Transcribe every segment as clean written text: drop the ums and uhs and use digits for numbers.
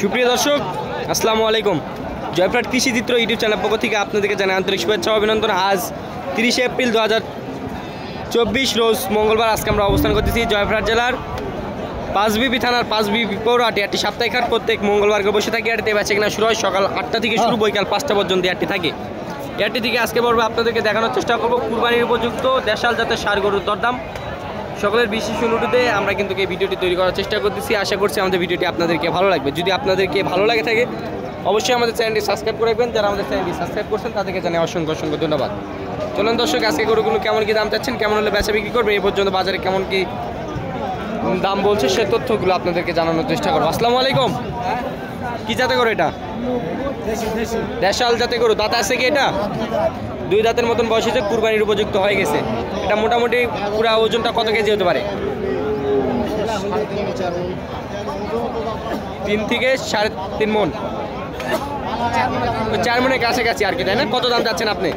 সুপ্রিয় দর্শক আসসালামু আলাইকুম। জয়প্রাট কৃষি চিত্র ইউটিউব চ্যানেল পক্ষ থেকে আপনাদেরকে জানাই আন্তরিক শুভেচ্ছা অভিনন্দন। আজ 30 এপ্রিল 2024 রোজ মঙ্গলবার। আজকে আমরা অবস্থান করতেছি জয়প্রাট জেলার পাঁচবিবি থানার পাঁচবিবি পৌরহাটে। একটি সাপ্তাহিক হাট প্রত্যেক মঙ্গলবারকে বসে থাকি। হাটতে বেচা কিনা শুরু হয় সকাল 8টা থেকে শুরু, বৈকাল 5টা পর্যন্ত হাটটি থাকে। হাটটি থেকে আজকে বলবো আপনাদেরকে দেখানোর চেষ্টা করবো কুরবানির উপযুক্ত দেশাল জাতের ষাঁড় গরুর দরদাম। সকলের বিশেষ অনুরোধে আমরা কিন্তু এই ভিডিওটি তৈরি করার চেষ্টা করতেছি। আশা করছি আমাদের ভিডিওটি আপনাদেরকে ভালো লাগবে। যদি আপনাদেরকে ভালো লাগে থাকে অবশ্যই আমাদের চ্যানেলটি সাবস্ক্রাইব করে রাখবেন। যারা আমাদের চ্যানেলটি সাবস্ক্রাইব করছেন তাদেরকে জানাই অসংখ্য অসংখ্য ধন্যবাদ। চলুন দর্শক, আজকে গরুগুলো কেমন কি দাম চাচ্ছেন, কেমন হলে বেচা বিক্রি করবে, এই পর্যন্ত বাজারে কেমন কি দাম বলছে সে তথ্যগুলো আপনাদেরকে জানানোর চেষ্টা করবো। আসসালামু আলাইকুম। কি জাতে গরু এটা? দেশাল জাতে গরু। দাঁত আছে কি এটা? 2 দাঁতের মতন বয়স হয়েছে, কুরবানির উপযুক্ত হয়ে গেছে। এটা মোটামুটি পুরা ওজনটা কত কেজি হতে পারে? 3 থেকে 3.5 মণ, 4 মণের কাছাকাছি আর কি, তাই না? কত দাম চাচ্ছেন আপনি?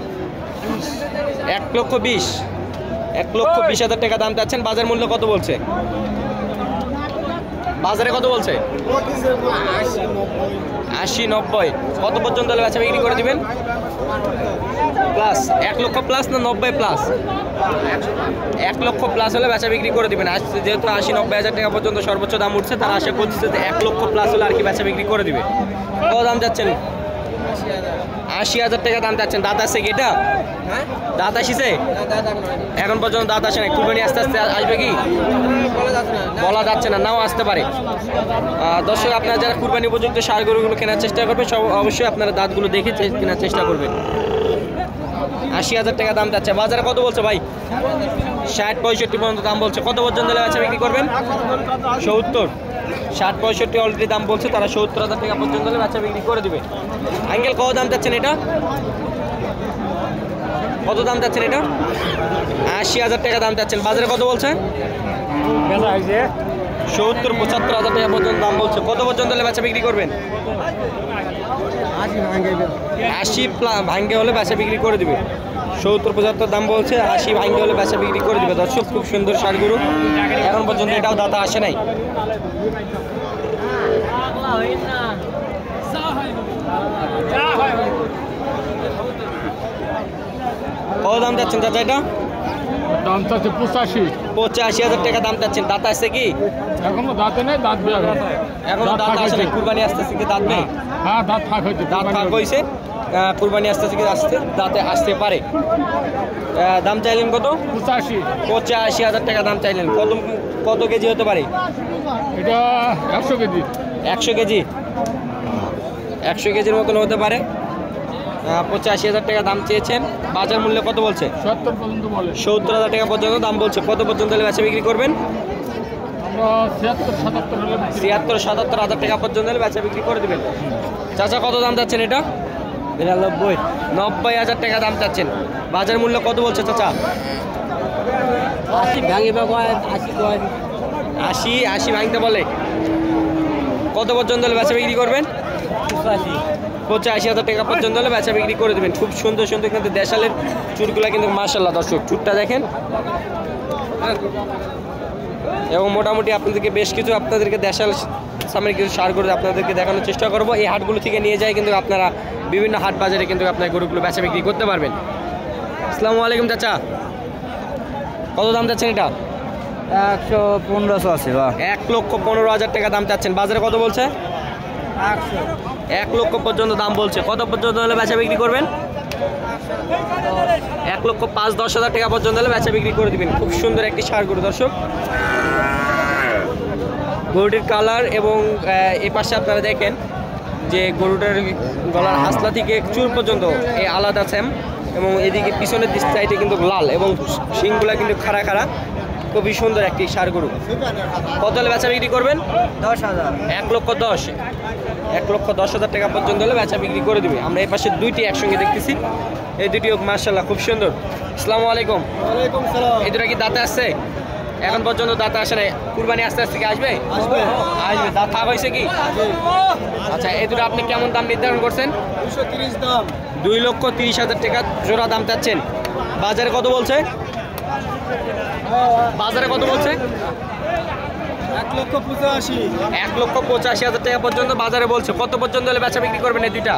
1,20,000 টাকা দাম চাচ্ছেন। বাজার মূল্য কত বলছে? বাজারে কত বলছে? 80-90। কত পর্যন্ত হলে বেচা বিক্রি করে দিবেন? প্লাস 1 লক্ষ প্লাস না 90 প্লাস? 1 লক্ষ প্লাস হলে বেচা বিক্রি করে দিবেন। যেহেতু 80-90 হাজার টাকা পর্যন্ত সর্বোচ্চ দাম উঠছে, তারা আশা করছে যে 1 লক্ষ প্লাস হলে আর কি বেচা বিক্রি করে দিবে। কত দাম যাচ্ছেন? 80,000 টাকা দাম চাচ্ছেন। দাঁত আছে কি এটা? দাঁত আসিছে? এখন পর্যন্ত দাঁত আসে না। কুরবানি আস্তে আস্তে আসবে কি বলা যাচ্ছে না, নাও আসতে পারে। দর্শক, আপনারা যারা কুরবানি উপযুক্ত ষাঁড় গরুগুলো কেনার চেষ্টা করবে সব অবশ্যই আপনারা দাঁতগুলো দেখে কেনার চেষ্টা করবেন। 80,000 টাকা দাম চাচ্ছে। বাজারে কত বলছে ভাই? 60-65 পর্যন্ত দাম বলছে। কত পর্যন্ত বেচা বিক্রি করবেন? 70। 60-65 অলরেডি দাম বলছে, তারা 70,000 টাকা পর্যন্ত বেচা বিক্রি করে দিবে। আঙ্কেল কত দাম চাচ্ছেন এটা? কত দাম চাচ্ছেন এটা? 80,000 টাকা দাম চাচ্ছেন। বাজারে কত বলছে? 70-75 হাজার টাকা পর্যন্ত দাম বলছে। কত পর্যন্ত বেচা বিক্রি করবেন? 80 ভাঙ্গে হলে বেচা বিক্রি করে দিবে। 70-75 দাম বলছে, 80 ভাঙ্গে হলে বেচা বিক্রি করে দিবে। দর্শক, খুব সুন্দর ষাঁড় গরু, এখন পর্যন্ত এটাও দাতা আসে নাই। কত দাম চাচ্ছেন চাচা এটা? দাম চাচ্ছে 85,000 টাকা দাম চাচ্ছেন। দাঁত আসছে কি? এখনো দাঁতে নেই, দাঁত এখনো দাঁত আসে নাই। কুরবানি আসতেছে কি দাঁত নেই? হ্যাঁ, দাঁত ফাঁক হয়েছে। দাঁত ফাঁক হয়েছে, কুরবানি আসতেছে কি দাঁতে আসতে পারে। দাম চাইলেন কত? 85,000 টাকা দাম চাইলেন। কত কেজি হতে পারে এটা? 100 কেজি। 100 কেজি, 100 কেজির মতন হতে পারে। 85,000 টাকা দাম চেয়েছেন। বাজার মূল্য কত বলছে? 70 পর্যন্ত বলে। 70,000 টাকা পর্যন্ত দাম বলছে। কত পর্যন্ত হলে বেচা বিক্রি করবেন? আমরা 76-77 হলে 76-77 হাজার টাকা পর্যন্ত হলে বেচা বিক্রি করে দেবেন। চাচা কত দাম চাচ্ছেন এটা? 90,000 টাকা দাম চাচ্ছেন। বাজার মূল্য কত বলছে চাচা? 80 ভাঙতে বলে। কত পর্যন্ত হলে বেচা বিক্রি করবেন? 85,000 টাকা পর্যন্ত হলে বেচা বিক্রি করে দেবেন। খুব সুন্দর সুন্দর কিন্তু দেশালের চুরগুলা কিন্তু মাশাআল্লাহ। দর্শক, চুরটা দেখেন। এবং মোটামুটি আপনাদেরকে বেশ কিছু আপনাদেরকে দেশাল সামনে কিছু ষাঁড় গরু আপনাদেরকে দেখানোর চেষ্টা করবো। এই হাটগুলো থেকে নিয়ে যায় কিন্তু আপনারা বিভিন্ন হাট বাজারে কিন্তু আপনার গরুগুলো বেচা বিক্রি করতে পারবেন। আসসালামু আলাইকুম চাচা, কত দাম চাচ্ছেন এটা? 115 আছে। 1,15,000 টাকা দাম চাচ্ছেন। বাজারে কত বলছে? 1 লক্ষ পর্যন্ত দাম বলছে। কত পর্যন্ত হলে বেচা বিক্রি করবেন? 1,05,10 হাজার টাকা পর্যন্ত হলে বেচা বিক্রি করে দিবেন। খুব সুন্দর একটি ষাঁড় গরু। দর্শক, গরুটির কালার এবং এ পাশে আপনারা দেখেন যে গরুটার গলার হাসলা থেকে চুর পর্যন্ত এই আলাদা সেম, এবং এদিকে পিছনের দিক সাইডে কিন্তু লাল এবং শিংগুলা কিন্তু খাড়া খাড়া। খুবই সুন্দর একটি ষাঁড় গরু। কত হলে বেচা বিক্রি করবেন? 10,000। 1,10,000 টাকা পর্যন্ত হলে বেচা বিক্রি করে দিবে। আমরা এই পাশে দুইটি একসঙ্গে দেখতেছি, এই দুটিও মাশাআল্লাহ খুব সুন্দর। আসসালামু আলাইকুম। ওয়ালাইকুম সালাম। এই দুটো কি দাঁতে আসছে? এখন পর্যন্ত দাঁত আসে নাই। কুরবানি আস্তে আস্তে কি আসবে? আসবে। দাঁত ফাঁক হয়েছে কি? আচ্ছা, এই দুটো আপনি কেমন দাম নির্ধারণ করছেন? 230 দাম। 2,30,000 টাকা জোড়া দাম চাচ্ছেন। বাজারে কত বলছে? বাজারে কত বলছে? 1,85,000 1,85,000 টাকা পর্যন্ত বাজারে বলছে। কত পর্যন্ত হলে বেচা বিক্রি করবেন এই দুইটা?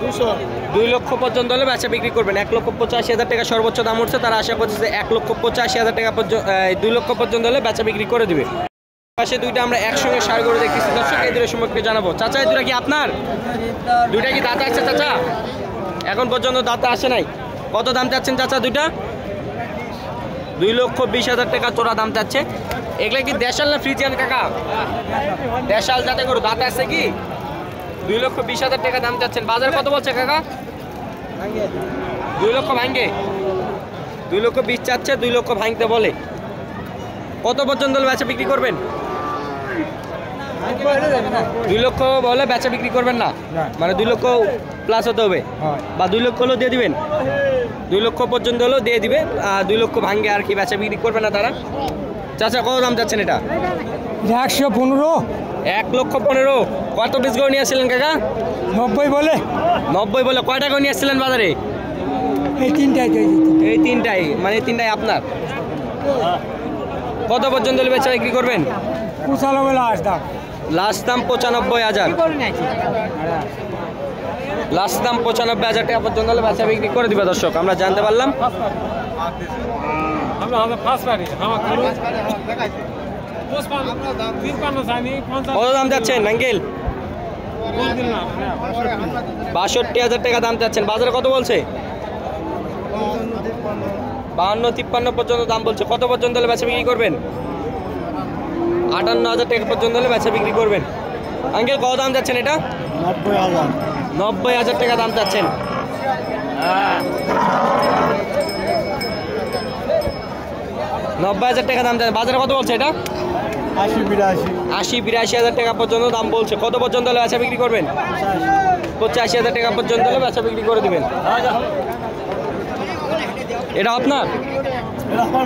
200 2 লক্ষ পর্যন্ত হলে বেচা বিক্রি করবেন। 1,85,000 টাকা সর্বোচ্চ দাম উঠছে, তারা আশা করছে যে 1,85,000 টাকা পর্যন্ত 2 লক্ষ পর্যন্ত হলে বেচা বিক্রি করে দিবে। পাশে দুইটা আমরা একসঙ্গে সার করে দেখতেছি দর্শক, এই দুটোর সম্পর্কে জানাবো। চাচা এই দুটা কি আপনার? দুইটা কি দাঁতে আসছে চাচা? এখন পর্যন্ত দাঁতে আসে নাই। কত দাম চাচ্ছেন চাচা দুইটা? 2,20,000 টাকা তোরা দাম চাচ্ছে। এগুলা কি দেশাল না ফ্রিজিয়ান কাকা? দেশাল যাতে করো, দাঁতে আসছে কি? 2,20,000 টাকা দাম চাচ্ছেন। বাজার কত বলছে কাকা? 2 লক্ষ ভাঙ্গে। 2,20,000 চাচ্ছে, 2 লক্ষ ভাঙতে বলে। কত পর্যন্ত হলে বেচা বিক্রি করবেন? 2 লক্ষ বলে বেচা বিক্রি করবেন না, মানে 2 লক্ষ প্লাস হতে হবে, বা 2 লক্ষ হলেও দিয়ে দিবেন। 2 লক্ষ পর্যন্ত হলেও দিয়ে দিবে, 2 লক্ষ ভাঙ্গে আর কি বেচা বিক্রি করবে না তারা। চাচা কত দাম চাচ্ছেন এটা? 115 1,15,000। কত পিস গরু নিয়ে আসছিলেন কাকা? 90 বলে 90 বলে। কয় টাকা নিয়ে আসছিলেন বাজারে? এই তিনটাই এই তিনটাই, মানে এই তিনটাই আপনার। কত পর্যন্ত হলে বেচা বিক্রি করবেন? 95 লাস্ট দাম। লাস্ট দাম 95,000। লাস্ট দাম 95,000 টাকা পর্যন্ত হলে বেচা বিক্রি করে দিবে দর্শক, আমরা জানতে পারলাম। কত দাম যাচ্ছেন আঙ্কেল? 62,000 টাকা দাম চাচ্ছেন। বাজারে কত বলছে? 52-53 পর্যন্ত দাম বলছে। কত পর্যন্ত হলে বেচা বিক্রি করবেন? 58,000 টাকা পর্যন্ত হলে বেচা বিক্রি করবেন। আঙ্কেল কত দাম যাচ্ছেন এটা? 90,000 90,000 টাকা দাম চাচ্ছেন। 90,000 টাকা দাম চাচ্ছেন। বাজারে কত বলছে এটা? 80-82,000 টাকা পর্যন্ত দাম বলছে। কত পর্যন্ত হলে বেচা বিক্রি করবেন? 85,000 টাকা পর্যন্ত হলে বেচা বিক্রি করে দিবেন। এটা আপনার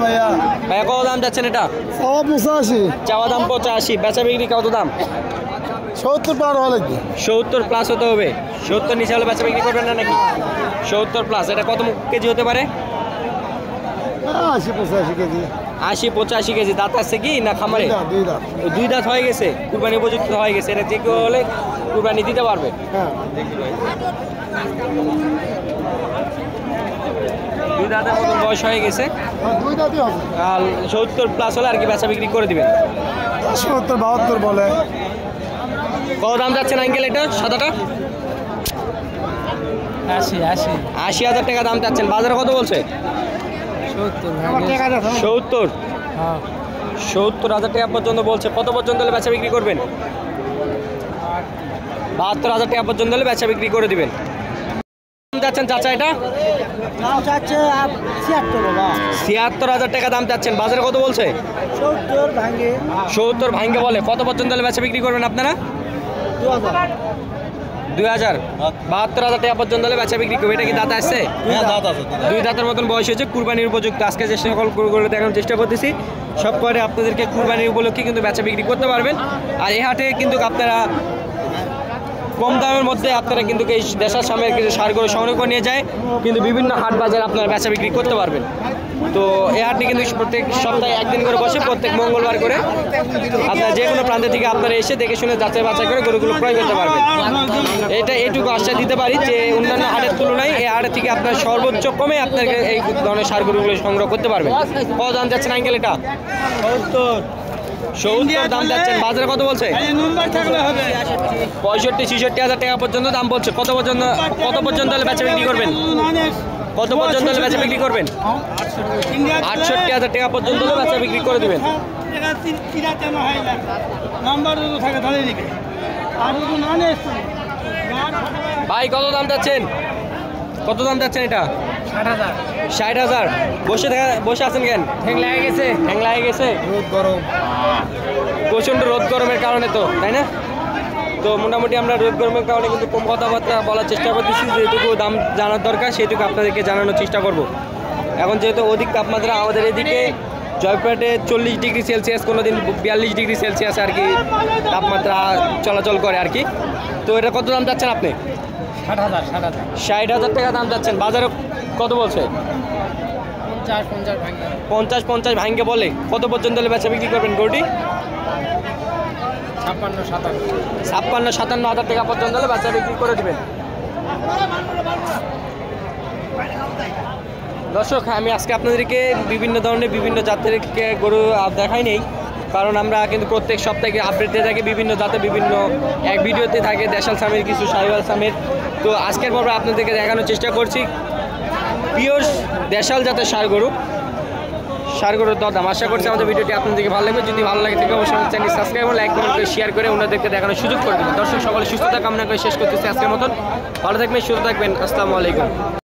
ভাইয়া ভাইয়া? কত দাম যাচ্ছেন এটা? 85 চাওয়া দাম 85, বেচা বিক্রি কত দাম? 70 পার হলে কি 70 প্লাস হতে হবে। 70 নিচে হলে বেচা বিক্রি করবেন না নাকি? 70 প্লাস। এটা কত কেজি হতে পারে? 80-85 কেজি 80-85 কেজি। দাঁত আসছে কি না খামারে? দুই দাম 2 দাঁত হয়ে গেছে, কুরবানি উপযুক্ত হয়ে গেছে। এটা যে কেউ হলে কুরবানি দিতে পারবে। হ্যাঁ 2 দাঁতের মতন বয়স হয়ে গেছে, দুই দাঁতই হবে। আর 70 প্লাস হলে আর কি বেচা বিক্রি করে দিবেন। 70-72 বলে। কত দাম যাচ্ছেন আঙ্কেল এটা সাদাটা? 80,000 টাকা দাম চাচ্ছেন। বাজারে কত বলছে? 70। 70,000 টাকা পর্যন্ত বলছে। কত পর্যন্ত হলে বেচা বিক্রি করবেন? 72,000 টাকা পর্যন্ত হলে বেচা বিক্রি করে দিবেন। যাচ্ছেন চাচা এটা? দাম চাচ্ছে 76 বাবা। 76,000 টাকা দাম চাচ্ছেন। বাজারে কত বলছে? 70 ভাঙে 70 ভাঙ্গে বলে। কত পর্যন্ত হলে বেচা বিক্রি করবেন আপনারা? 2,000। 72,000 টাকা পর্যন্ত হলে বেচা বিক্রি করবে। এটা কি দাঁত আসছে? হ্যাঁ দাঁত আছে। 2 দাঁতের মতন বয়স হয়েছে, কুরবানির উপযুক্ত। আজকে যে সকল গরুগুলো দেখানোর চেষ্টা করতেছি, সব করে আপনাদেরকে কুরবানির উপলক্ষে কিন্তু বেচা বিক্রি করতে পারবেন। আর এই হাটে কিন্তু আপনারা কম দামের মধ্যে আপনারা কিন্তু এই দেশের সামনে কিছু সার গরু সংগ্রহ করে নিয়ে যায়, কিন্তু বিভিন্ন হাট বাজারে আপনারা বেচা বিক্রি করতে পারবেন। তো এই হাটটি কিন্তু প্রত্যেক সপ্তাহে একদিন করে বসে, প্রত্যেক মঙ্গলবার করে। আপনারা যে কোনো প্রান্ত থেকে আপনারা এসে দেখে শুনে যাচাই বাছাই করে গরুগুলো ক্রয় করতে পারবেন। এটা এইটুকু আশ্বাস দিতে পারি যে অন্যান্য হাটের তুলনায় এই হাটের থেকে আপনার সর্বোচ্চ কমে আপনাকে এই ধরনের সার গরুগুলো সংগ্রহ করতে পারবেন। কত দাম যাচ্ছেন আঙ্কেল এটা? 70 দাম যাচ্ছেন। বাজারে কত বলছে? 65-66,000 টাকা পর্যন্ত দাম বলছে। কত পর্যন্ত হলে বেচা বিক্রি করবেন? কত পর্যন্ত হলে বেচা বিক্রি করবেন? 68,000 টাকা পর্যন্ত হলে বেচা বিক্রি করে দিবেন। ভাই কত দাম যাচ্ছেন? কত দাম যাচ্ছেন এটা? 60,000। বসে আছেন কেন? ঠ্যাং লাগে গেছে। রোদ গরম প্রচণ্ড রোদ গরমের কারণে তো, তাই না? তো মোটামুটি আমরা রোদ গরমের কারণে কিন্তু কম কথাবার্তা বলার চেষ্টা করতেছি। যেটুকু দাম জানার দরকার সেটুকু আপনাদেরকে জানানোর চেষ্টা করব। এখন যেহেতু অধিক তাপমাত্রা আমাদের এদিকে জয়পুরহাটে 40 ডিগ্রি সেলসিয়াস, কোনো দিন 42 ডিগ্রি সেলসিয়াস আর কি তাপমাত্রা চলাচল করে আর কি। তো এটা কত দাম যাচ্ছেন আপনি? 60,000 60,000 টাকা দাম যাচ্ছেন। বাজারে কত বলছে? 50 ভাঙ্গে বলে। কত পর্যন্ত হলে বেচা বিক্রি করবেন গরুটি? 56-57 হাজার টাকা পর্যন্ত হলে বেচা বিক্রি করে দেবেন। দর্শক, আমি আজকে আপনাদেরকে বিভিন্ন ধরনের বিভিন্ন জাতের গরু দেখাই নেই, কারণ আমরা কিন্তু প্রত্যেক সপ্তাহে আপডেট দিয়ে থাকি বিভিন্ন জাতে, বিভিন্ন এক ভিডিওতে থাকে দেশাল সামের, কিছু শাহিওয়াল সামের। তো আজকের পর্বে আপনাদেরকে দেখানোর চেষ্টা করছি পিওর দেশাল জাতের ষাঁড় গরুর দরদাম। আশা করছি আমাদের ভিডিওটি আপনাদেরকে ভালো লাগবে। যদি ভালো লাগে থাকে অবশ্যই চ্যানেল সাবস্ক্রাইব এবং লাইক কমেন্ট করে শেয়ার করে ওনাদেরকে দেখানোর সুযোগ করে দেবেন। দর্শক সকলে সুস্থতা কামনা করে শেষ করতেছি আজকের মতন। ভালো থাকবেন, সুস্থ থাকবেন। আসসালামু আলাইকুম।